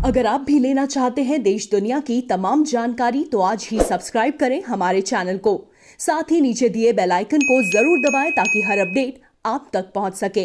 अगर आप भी लेना चाहते हैं देश दुनिया की तमाम जानकारी तो आज ही सब्सक्राइब करें हमारे चैनल को। साथ ही नीचे दिए बेल आइकन को जरूर दबाएं ताकि हर अपडेट आप तक पहुंच सके।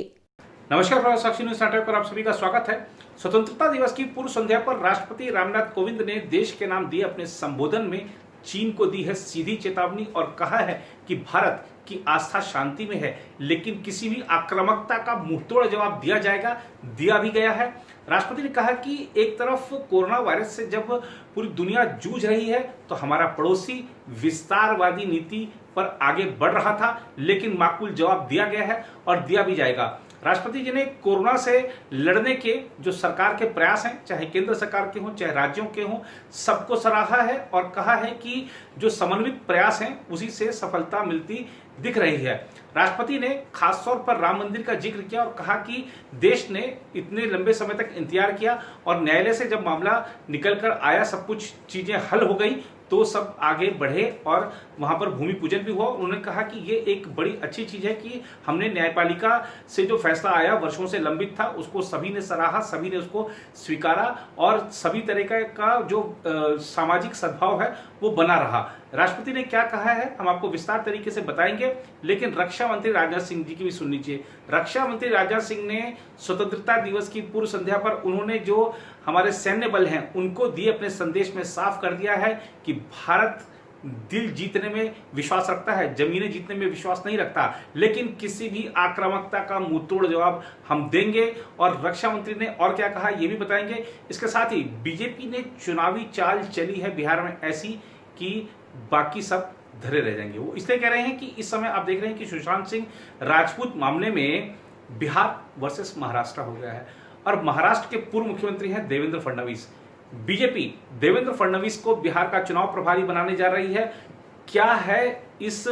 नमस्कार प्रवास साक्षी न्यूज नेटवर्क पर आप सभी का स्वागत है। स्वतंत्रता दिवस की पूर्व संध्या पर राष्ट्रपति रामनाथ कोविंद ने देश के नाम दिए अपने संबोधन में चीन को दी है सीधी चेतावनी और कहा है कि भारत की आस्था शांति में है, लेकिन किसी भी आक्रामकता का मुंहतोड़ जवाब दिया भी गया है। राष्ट्रपति ने कहा कि एक तरफ कोरोना वायरस से जब पूरी दुनिया जूझ रही है तो हमारा पड़ोसी विस्तारवादी नीति पर आगे बढ़ रहा था, लेकिन माकूल जवाब दिया गया है और दिया भी जाएगा। राष्ट्रपति जी ने कोरोना से लड़ने के जो सरकार के प्रयास हैं, चाहे केंद्र सरकार के हों चाहे राज्यों के हों, सबको सराहा है और कहा है कि जो समन्वित प्रयास हैं उसी से सफलता मिलती दिख रही है। राष्ट्रपति ने खासतौर पर राम मंदिर का जिक्र किया और कहा कि देश ने इतने लंबे समय तक इंतजार किया और न्यायालय से जब मामला निकल कर आया, सब कुछ चीजें हल हो गई तो सब आगे बढ़े और वहां पर भूमि पूजन भी हुआ। उन्होंने कहा कि ये एक बड़ी अच्छी चीज है कि हमने न्यायपालिका से जो फैसला आया वर्षों से लंबित था उसको सभी ने सराहा, सभी ने उसको स्वीकारा और सभी तरीके का जो सामाजिक सद्भाव है वो बना रहा। राष्ट्रपति ने क्या कहा है हम आपको विस्तार तरीके से बताएंगे, लेकिन रक्षा मंत्री राजनाथ सिंह जी की भी सुन लीजिए। रक्षा मंत्री राजनाथ सिंह ने स्वतंत्रता दिवस की पूर्व संध्या पर उन्होंने जो हमारे सैन्य बल हैं उनको दिए अपने संदेश में साफ कर दिया है कि भारत दिल जीतने में विश्वास रखता है, जमीनें जीतने में विश्वास नहीं रखता, लेकिन किसी भी आक्रामकता का मुंहतोड़ जवाब हम देंगे। और रक्षा मंत्री ने और क्या कहा ये भी बताएंगे। इसके साथ ही बीजेपी ने चुनावी चाल चली है बिहार में ऐसी कि बाकी सब धरे रह जाएंगे। वो इसलिए कह रहे हैं कि इस समय आप देख रहे हैं कि सुशांत सिंह राजपूत मामले में बिहार वर्सेस महाराष्ट्र हो गया है और महाराष्ट्र के पूर्व मुख्यमंत्री हैं देवेंद्र फडणवीस। बीजेपी देवेंद्र फडणवीस को बिहार का चुनाव प्रभारी बनाने जा रही है। क्या है इस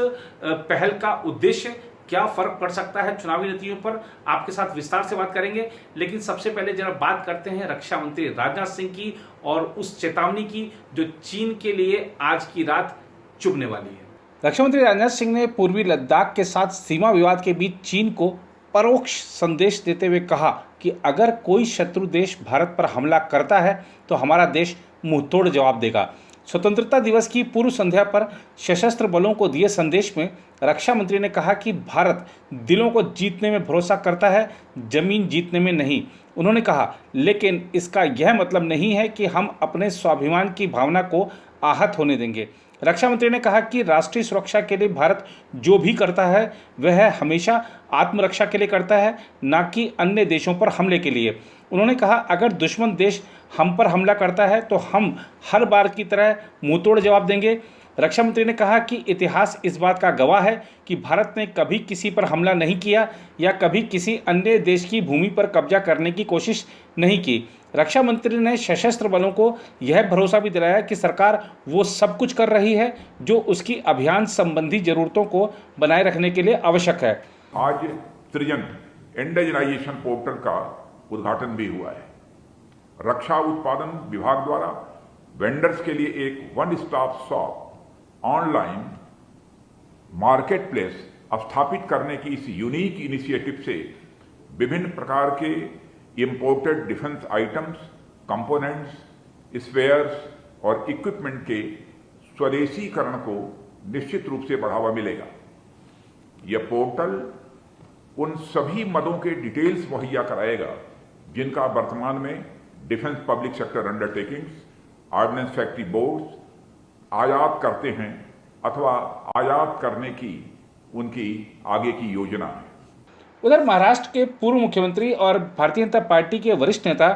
पहल का उद्देश्य, क्या फर्क पड़ सकता है चुनावी नतीजों पर, आपके साथ विस्तार से बात करेंगे। लेकिन सबसे पहले जरा बात करते हैं रक्षा मंत्री राजनाथ सिंह की और उस चेतावनी की जो चीन के लिए आज की रात चुभने वाली है। रक्षा मंत्री राजनाथ सिंह ने पूर्वी लद्दाख के साथ सीमा विवाद के बीच चीन को परोक्ष संदेश देते हुए कहा कि अगर कोई शत्रु देश भारत पर हमला करता है तो हमारा देश मुंहतोड़ जवाब देगा। स्वतंत्रता दिवस की पूर्व संध्या पर सशस्त्र बलों को दिए संदेश में रक्षा मंत्री ने कहा कि भारत दिलों को जीतने में भरोसा करता है, जमीन जीतने में नहीं। उन्होंने कहा लेकिन इसका यह मतलब नहीं है कि हम अपने स्वाभिमान की भावना को आहत होने देंगे। रक्षा मंत्री ने कहा कि राष्ट्रीय सुरक्षा के लिए भारत जो भी करता है वह हमेशा आत्मरक्षा के लिए करता है, ना कि अन्य देशों पर हमले के लिए। उन्होंने कहा अगर दुश्मन देश हम पर हमला करता है तो हम हर बार की तरह मुंहतोड़ जवाब देंगे। रक्षा मंत्री ने कहा कि इतिहास इस बात का गवाह है कि भारत ने कभी किसी पर हमला नहीं किया या कभी किसी अन्य देश की भूमि पर कब्जा करने की कोशिश नहीं की। रक्षा मंत्री ने सशस्त्र बलों को यह भरोसा भी दिलाया कि सरकार वो सब कुछ कर रही है जो उसकी अभियान संबंधी जरूरतों को बनाए रखने के लिए आवश्यक है। आज सृजन इंडिजिनाइजेशन पोर्टल का उद्घाटन भी हुआ है। रक्षा उत्पादन विभाग द्वारा वेंडर्स के लिए एक one stop shop online market place स्थापित करने की इस यूनिक इनिशिएटिव से विभिन्न प्रकार के imported defence items, components, spares और इक्विपमेंट के स्वदेशीकरण को निश्चित रूप से बढ़ावा मिलेगा। यह पोर्टल उन सभी मदों के डिटेल्स मुहैया कराएगा जिनका वर्तमान में defence public sector undertakings, ordnance factory boards आयात करते हैं अथवा आयात करने की उनकी आगे की योजना है। उधर महाराष्ट्र के पूर्व मुख्यमंत्री और भारतीय जनता पार्टी के वरिष्ठ नेता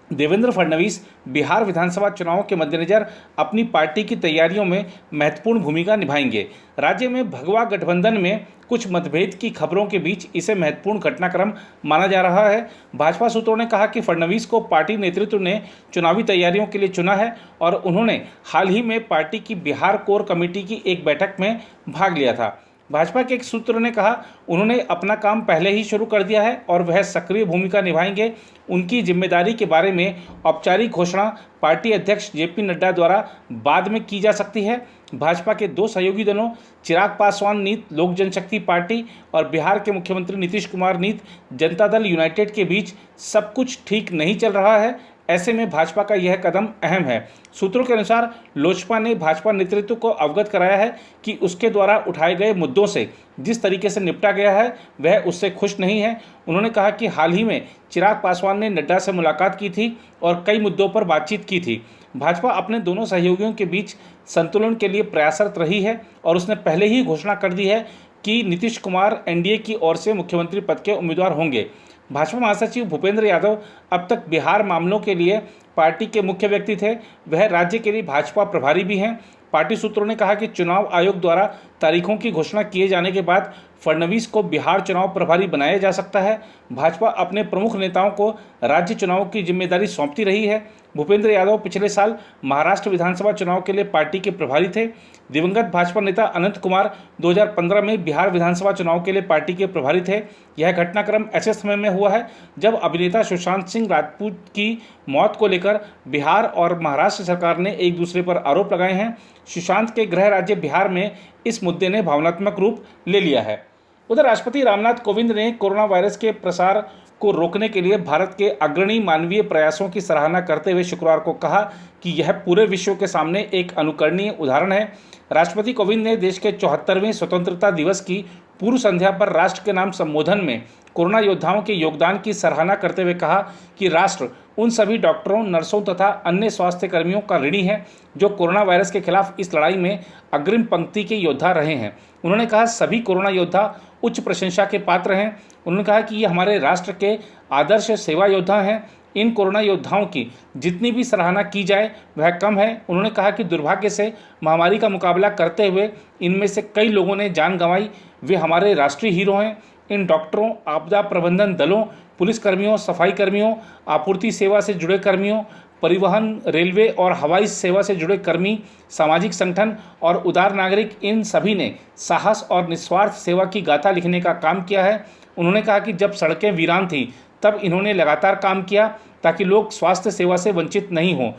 देवेंद्र फडणवीस बिहार विधानसभा चुनावों के मद्देनजर अपनी पार्टी की तैयारियों में महत्वपूर्ण भूमिका निभाएंगे। राज्य में भगवा गठबंधन में कुछ मतभेद की खबरों के बीच इसे महत्वपूर्ण घटनाक्रम माना जा रहा है। भाजपा सूत्रों ने कहा कि फडणवीस को पार्टी नेतृत्व ने चुनावी तैयारियों के लिए चुना है और उन्होंने हाल ही में पार्टी की बिहार कोर कमेटी की एक बैठक में भाग लिया था। भाजपा के एक सूत्र ने कहा उन्होंने अपना काम पहले ही शुरू कर दिया है और वह सक्रिय भूमिका निभाएंगे। उनकी जिम्मेदारी के बारे में औपचारिक घोषणा पार्टी अध्यक्ष जेपी नड्डा द्वारा बाद में की जा सकती है। भाजपा के दो सहयोगी दलों चिराग पासवान नीत लोक जनशक्ति पार्टी और बिहार के मुख्यमंत्री नीतीश कुमार नीत जनता दल यूनाइटेड के बीच सब कुछ ठीक नहीं चल रहा है। ऐसे में भाजपा का यह कदम अहम है। सूत्रों के अनुसार लोजपा ने भाजपा नेतृत्व को अवगत कराया है कि उसके द्वारा उठाए गए मुद्दों से जिस तरीके से निपटा गया है वह उससे खुश नहीं है। उन्होंने कहा कि हाल ही में चिराग पासवान ने नड्डा से मुलाकात की थी और कई मुद्दों पर बातचीत की थी। भाजपा अपने दोनों सहयोगियों के बीच संतुलन के लिए प्रयासरत रही है और उसने पहले ही घोषणा कर दी है कि नीतीश कुमार एनडीए की ओर से मुख्यमंत्री पद के उम्मीदवार होंगे। भाजपा महासचिव भूपेंद्र यादव अब तक बिहार मामलों के लिए पार्टी के मुख्य व्यक्ति थे, वह राज्य के लिए भाजपा प्रभारी भी हैं। पार्टी सूत्रों ने कहा कि चुनाव आयोग द्वारा तारीखों की घोषणा किए जाने के बाद फडणवीस को बिहार चुनाव प्रभारी बनाया जा सकता है। भाजपा अपने प्रमुख नेताओं को राज्य चुनाव की जिम्मेदारी सौंपती रही है। भूपेंद्र यादव पिछले साल महाराष्ट्र विधानसभा चुनाव के लिए पार्टी के प्रभारी थे। दिवंगत भाजपा नेता अनंत कुमार 2015 में बिहार विधानसभा चुनाव के लिए पार्टी के प्रभारी थे। यह घटनाक्रम ऐसे समय में हुआ है जब अभिनेता सुशांत सिंह राजपूत की मौत को लेकर बिहार और महाराष्ट्र सरकार ने एक दूसरे पर आरोप लगाए हैं। सुशांत के गृह राज्य बिहार में इस मुद्दे ने भावनात्मक रूप ले लिया है। उधर राष्ट्रपति रामनाथ कोविंद ने कोरोना वायरस के प्रसार को रोकने के लिए भारत के अग्रणी मानवीय प्रयासों की सराहना करते हुए शुक्रवार को कहा कि यह पूरे विश्व के सामने एक अनुकरणीय उदाहरण है। राष्ट्रपति कोविंद ने देश के 74वें स्वतंत्रता दिवस की पूर्व संध्या पर राष्ट्र के नाम संबोधन में कोरोना योद्धाओं के योगदान की सराहना करते हुए कहा कि राष्ट्र उन सभी डॉक्टरों, नर्सों तथा अन्य स्वास्थ्य कर्मियों का ऋणी है जो कोरोना वायरस के खिलाफ इस लड़ाई में अग्रिम पंक्ति के योद्धा रहे हैं। उन्होंने कहा सभी कोरोना योद्धा उच्च प्रशंसा के पात्र हैं। उन्होंने कहा कि ये हमारे राष्ट्र के आदर्श सेवा योद्धा हैं। इन कोरोना योद्धाओं की जितनी भी सराहना की जाए वह कम है। उन्होंने कहा कि दुर्भाग्य से महामारी का मुकाबला करते हुए इनमें से कई लोगों ने जान गंवाई, वे हमारे राष्ट्रीय हीरो हैं। इन डॉक्टरों, आपदा प्रबंधन दलों, पुलिसकर्मियों, सफाई कर्मियों, आपूर्ति सेवा से जुड़े कर्मियों, परिवहन, रेलवे और हवाई सेवा से जुड़े कर्मी, सामाजिक संगठन और उदार नागरिक, इन सभी ने साहस और निस्वार्थ सेवा की गाथा लिखने का काम किया है। उन्होंने कहा कि जब सड़कें वीरान थीं तब इन्होंने लगातार काम किया ताकि लोग स्वास्थ्य सेवा से वंचित नहीं हों।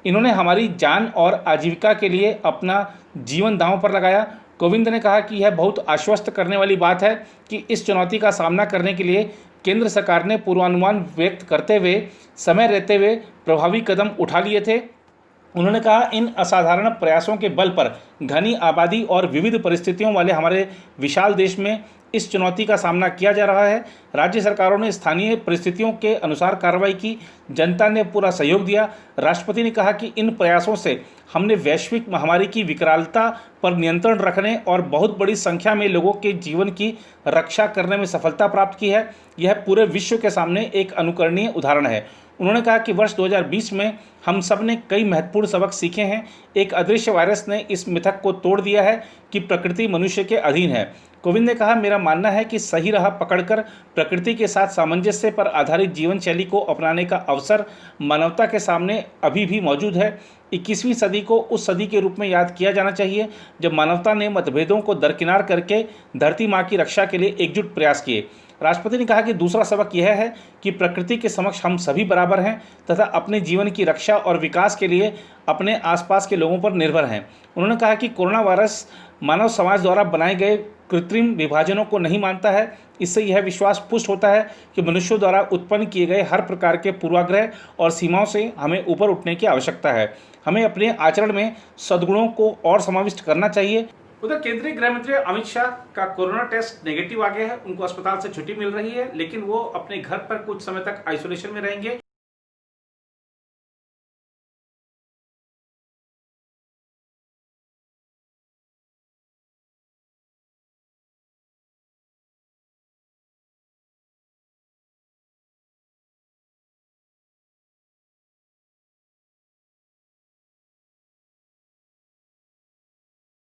इन्होंने हमारी जान और आजीविका के लिए अपना जीवन दांव पर लगाया। कोविंद ने कहा कि यह बहुत आश्वस्त करने वाली बात है कि इस चुनौती का सामना करने के लिए केंद्र सरकार ने पूर्वानुमान व्यक्त करते हुए समय रहते हुए प्रभावी कदम उठा लिए थे। उन्होंने कहा इन असाधारण प्रयासों के बल पर घनी आबादी और विविध परिस्थितियों वाले हमारे विशाल देश में इस चुनौती का सामना किया जा रहा है। राज्य सरकारों ने स्थानीय परिस्थितियों के अनुसार कार्रवाई की, जनता ने पूरा सहयोग दिया। राष्ट्रपति ने कहा कि इन प्रयासों से हमने वैश्विक महामारी की विकरालता पर नियंत्रण रखने और बहुत बड़ी संख्या में लोगों के जीवन की रक्षा करने में सफलता प्राप्त की है। यह पूरे विश्व के सामने एक अनुकरणीय उदाहरण है। उन्होंने कहा कि वर्ष 2020 में हम सब ने कई महत्वपूर्ण सबक सीखे हैं। एक अदृश्य वायरस ने इस मिथक को तोड़ दिया है कि प्रकृति मनुष्य के अधीन है। कोविंद ने कहा मेरा मानना है कि सही राह पकड़कर प्रकृति के साथ सामंजस्य पर आधारित जीवन शैली को अपनाने का अवसर मानवता के सामने अभी भी मौजूद है। 21वीं सदी को उस सदी के रूप में याद किया जाना चाहिए जब मानवता ने मतभेदों को दरकिनार करके धरती माँ की रक्षा के लिए एकजुट प्रयास किए। राष्ट्रपति ने कहा कि दूसरा सबक यह है कि प्रकृति के समक्ष हम सभी बराबर हैं तथा अपने जीवन की रक्षा और विकास के लिए अपने आसपास के लोगों पर निर्भर हैं। उन्होंने कहा कि कोरोना वायरस मानव समाज द्वारा बनाए गए कृत्रिम विभाजनों को नहीं मानता है। इससे यह विश्वास पुष्ट होता है कि मनुष्यों द्वारा उत्पन्न किए गए हर प्रकार के पूर्वाग्रह और सीमाओं से हमें ऊपर उठने की आवश्यकता है। हमें अपने आचरण में सद्गुणों को और समाविष्ट करना चाहिए। उधर केंद्रीय गृह मंत्री अमित शाह का कोरोना टेस्ट नेगेटिव आ गया है। उनको अस्पताल से छुट्टी मिल रही है, लेकिन वो अपने घर पर कुछ समय तक आइसोलेशन में रहेंगे।